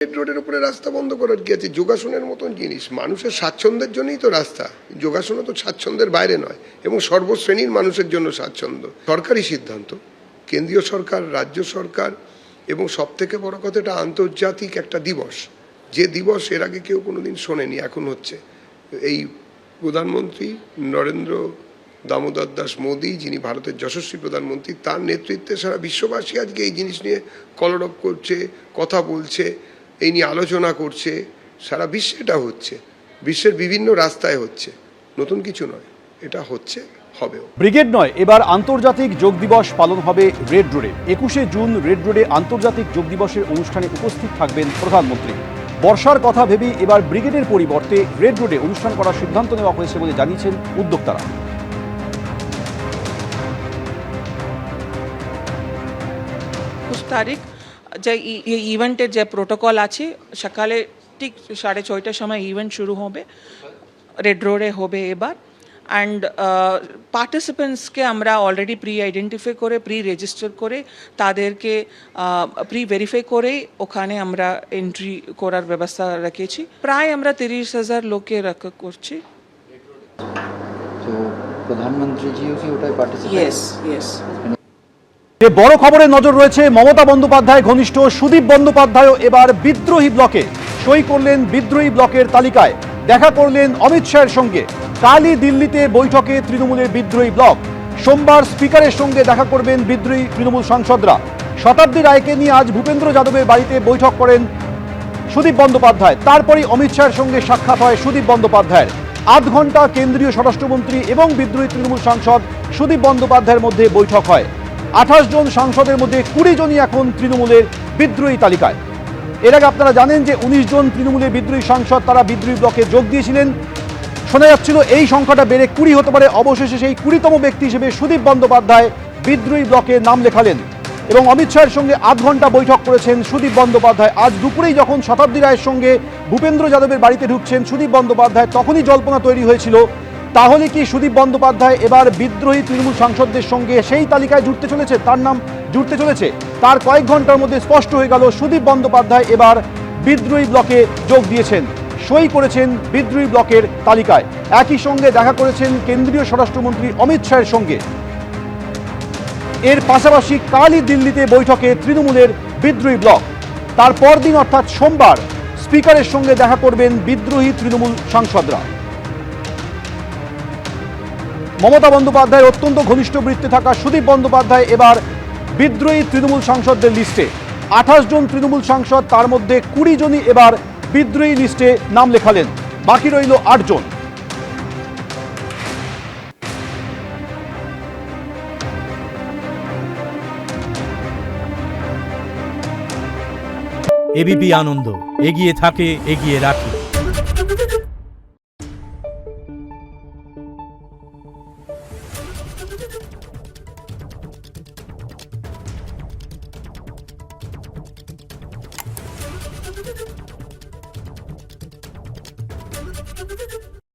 রোডের উপরে রাস্তা বন্ধ করার কি আছে? যোগাসনের মতন জিনিস, মানুষের স্বাচ্ছন্দ্যের জন্যই তো রাস্তা। যোগাসনও তো স্বাচ্ছন্দ্যের বাইরে নয়, এবং সর্বশ্রেণীর মানুষের জন্য স্বাচ্ছন্দ্য। সরকারি সিদ্ধান্ত, কেন্দ্রীয় সরকার, রাজ্য সরকার, এবং সব থেকে বড় কথা, এটা আন্তর্জাতিক একটা দিবস, যে দিবস এর আগে কেউ কোনোদিন শোনেনি, এখন হচ্ছে। এই প্রধানমন্ত্রী নরেন্দ্র দামোদর দাস মোদী, যিনি ভারতের যশস্বী প্রধানমন্ত্রী, তার নেতৃত্বে সারা বিশ্ববাসী আজকে এই জিনিস নিয়ে কলরব করছে, কথা বলছে, এই নিয়ে আলোচনা করছে। সারা বিশ্বে এটা হচ্ছে, বিশ্বের বিভিন্ন রাস্তায় হচ্ছে, নতুন কিছু নয়, এটা হচ্ছে, হবেও। ব্রিগেড নয়, এবার আন্তর্জাতিক যোগ দিবস পালন হবে রেড রোডে। 21শে জুন রেড রোডে আন্তর্জাতিক যোগ দিবসের অনুষ্ঠানে উপস্থিত থাকবেন প্রধানমন্ত্রী। বর্ষার কথা ভেবে এবার ব্রিগেডের পরিবর্তে রেড রোডে অনুষ্ঠান করার সিদ্ধান্ত নেওয়া হয়েছে বলে জানিয়েছেন উদ্যোক্তারা। তারিখ যে ইভেন্টের যে প্রোটোকল আছে, সকালে ঠিক 6:30টার সময় ইভেন্ট শুরু হবে, রেড রোডে হবে এবার। অ্যান্ড পার্টিসিপেন্টসকে আমরা অলরেডি প্রি আইডেন্টিফাই করে, প্রি রেজিস্টার করে, তাদেরকে প্রি ভেরিফাই করে ওখানে আমরা এন্ট্রি করার ব্যবস্থা রেখেছি। প্রায় আমরা 30,000 লোককে রাখা করছি। তো প্রধানমন্ত্রীজিও কি ওটাই পার্টিসিপেট? ইয়েস। যে বড় খবরে নজর রয়েছে, মমতা বন্দ্যোপাধ্যায় ঘনিষ্ঠ সুদীপ বন্দ্যোপাধ্যায়ও এবার বিদ্রোহী ব্লকে সই করলেন। বিদ্রোহী ব্লকের তালিকায় দেখা করলেন অমিত শাহের সঙ্গে। কালই দিল্লিতে বৈঠকে তৃণমূলের বিদ্রোহী ব্লক। সোমবার স্পিকারের সঙ্গে দেখা করবেন বিদ্রোহী তৃণমূল সাংসদরা। শতাব্দী রায়কে নিয়ে আজ ভূপেন্দ্র যাদবের বাড়িতে বৈঠক করেন সুদীপ বন্দ্যোপাধ্যায়। তারপরই অমিত শাহের সঙ্গে সাক্ষাৎ হয় সুদীপ বন্দ্যোপাধ্যায়ের। আধ ঘন্টা কেন্দ্রীয় স্বরাষ্ট্রমন্ত্রী এবং বিদ্রোহী তৃণমূল সাংসদ সুদীপ বন্দ্যোপাধ্যায়ের মধ্যে বৈঠক হয়। 28 জন সাংসদের মধ্যে 20 জনই এখন তৃণমূলের বিদ্রোহী তালিকায়। এর আগে আপনারা জানেন যে 19 জন তৃণমূলের বিদ্রোহী সাংসদ তারা বিদ্রোহী ব্লকে যোগ দিয়েছিলেন। শোনা যাচ্ছিল এই সংখ্যাটা বেড়ে 20 হতে পারে। অবশেষে সেই 20তম ব্যক্তি হিসেবে সুদীপ বন্দ্যোপাধ্যায় বিদ্রোহী ব্লকে নাম লেখালেন এবং অমিত শাহের সঙ্গে আধ ঘন্টা বৈঠক করেছেন সুদীপ বন্দ্যোপাধ্যায়। আজ দুপুরেই যখন শতাব্দী রায়ের সঙ্গে ভূপেন্দ্র যাদবের বাড়িতে ঢুকছেন সুদীপ বন্দ্যোপাধ্যায়, তখনই জল্পনা তৈরি হয়েছিল তাহলে কি সুদীপ বন্দ্যোপাধ্যায় এবার বিদ্রোহী তৃণমূল সাংসদদের সঙ্গে সেই তালিকায় জুড়তে চলেছে, তার নাম জুড়তে চলেছে। তার কয়েক ঘন্টার মধ্যে স্পষ্ট হয়ে গেল সুদীপ বন্দ্যোপাধ্যায় এবার বিদ্রোহী ব্লকে যোগ দিয়েছেন, সই করেছেন বিদ্রোহী ব্লকের তালিকায়। একই সঙ্গে দেখা করেছেন কেন্দ্রীয় স্বরাষ্ট্রমন্ত্রী অমিত শাহের সঙ্গে। এর পাশাপাশি কালই দিল্লিতে বৈঠকে তৃণমূলের বিদ্রোহী ব্লক। তার পরদিন অর্থাৎ সোমবার স্পিকারের সঙ্গে দেখা করবেন বিদ্রোহী তৃণমূল সাংসদরা। মমতা বন্দ্যোপাধ্যায়ের অত্যন্ত ঘনিষ্ঠ বৃত্তে থাকা সুদীপ বন্দ্যোপাধ্যায় এবার বিদ্রোহী তৃণমূল সাংসদদের লিস্টে। 28 জন তৃণমূল সাংসদ, তার মধ্যে 20 জনই এবার বিদ্রোহী লিস্টে নাম লেখালেন। বাকি রইল 8 জন। এবিপি আনন্দ, এগিয়ে থাকে, এগিয়ে রাখে।